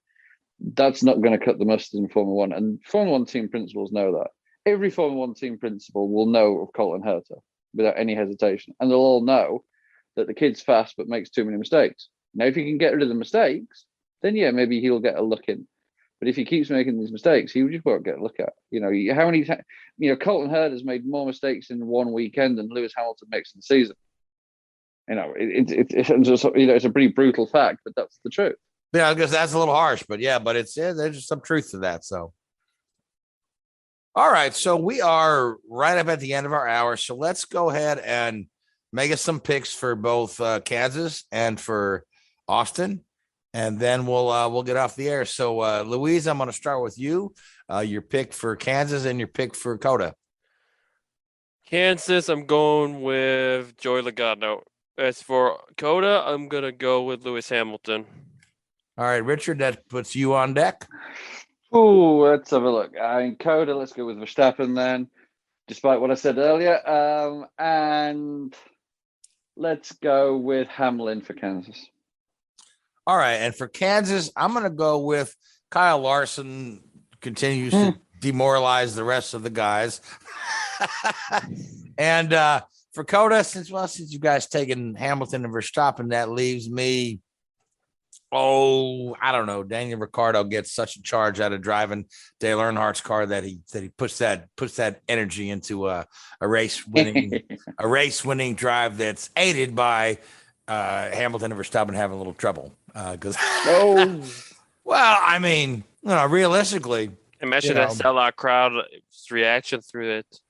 that's not going to cut the mustard in Formula One. And Formula One team principals know that. Every Formula One team principal will know of Colton Herta without any hesitation. And they'll all know that the kid's fast but makes too many mistakes. Now, if you can get rid of the mistakes, then maybe he'll get a look in. But if he keeps making these mistakes, he just won't get a look at. How many times? Colton Herta has made more mistakes in one weekend than Lewis Hamilton makes in the season. It's a pretty brutal fact, but that's the truth. Yeah, I guess that's a little harsh, but there's some truth to that. So, all right, so we are right up at the end of our hour. So let's go ahead and make us some picks for both Kansas and for Austin. And then we'll get off the air. So, Louise, I'm going to start with you. Your pick for Kansas and your pick for Coda. Kansas, I'm going with Joey Logano. As for Coda, I'm going to go with Lewis Hamilton. All right, Richard, that puts you on deck. Oh, let's have a look. Coda, let's go with Verstappen then, despite what I said earlier. And let's go with Hamlin for Kansas. All right, and for Kansas, I'm going to go with Kyle Larson. Continues to demoralize the rest of the guys. And for Coda, since you guys taken Hamilton and Verstappen, that leaves me. I don't know. Daniel Ricciardo gets such a charge out of driving Dale Earnhardt's car that he puts that energy into a race winning drive that's aided by Hamilton and Verstappen having a little trouble. Well, I mean, realistically, imagine that sellout crowd's reaction through it.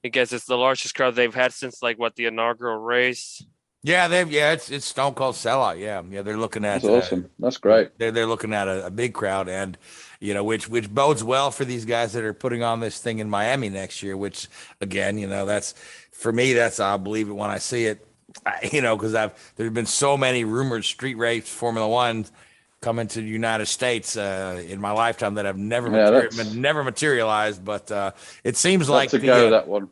I guess it's the largest crowd they've had since the inaugural race. Yeah, it's Stone Cold sellout. Yeah, they're looking at. That's awesome. That's great. They're looking at a big crowd, and which bodes well for these guys that are putting on this thing in Miami next year. Which again, that's for me. That's I'll believe it when I see it. Because there's been so many rumored street race Formula One coming to the United States in my lifetime that have never materialized. But it seems like that one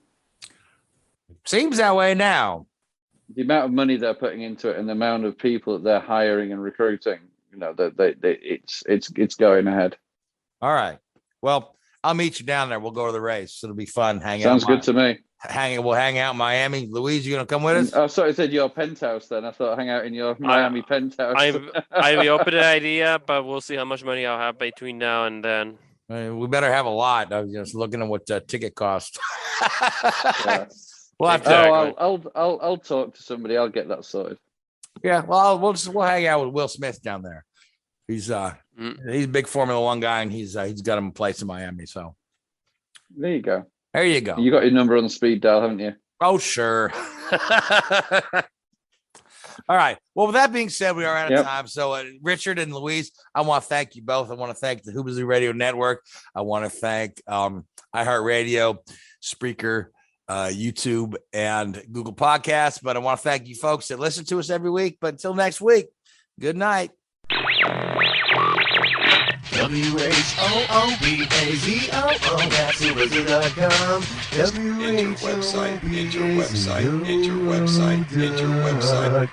seems that way now. The amount of money they're putting into it and the amount of people that they're hiring and recruiting, it's going ahead. All right. Well, I'll meet you down there. We'll go to the race. It'll be fun. Sounds good to me. We'll hang out in Miami. Louise, you gonna come with us? Oh, sorry, I said your penthouse. Then I thought hang out in your Miami penthouse. I'd be open to the idea, but we'll see how much money I'll have between now and then. We better have a lot. I was just looking at what the ticket cost. Yeah. Well, exactly. I'll talk to somebody. I'll get that sorted. Yeah. Well, we'll hang out with Will Smith down there. He's a big Formula One guy, and he's got him a place in Miami. So there you go. There you go. You got your number on the speed dial, haven't you? Oh, sure. All right. Well, with that being said, we are out of time. So, Richard and Louise, I want to thank you both. I want to thank the Hoobazoo Radio Network. I want to thank iHeartRadio, Spreaker, YouTube, and Google Podcasts. But I want to thank you folks that listen to us every week. But until next week, good night. WHOOBAZOO, that's Hoobazoo.com. Enter website, enter website, enter website, enter website.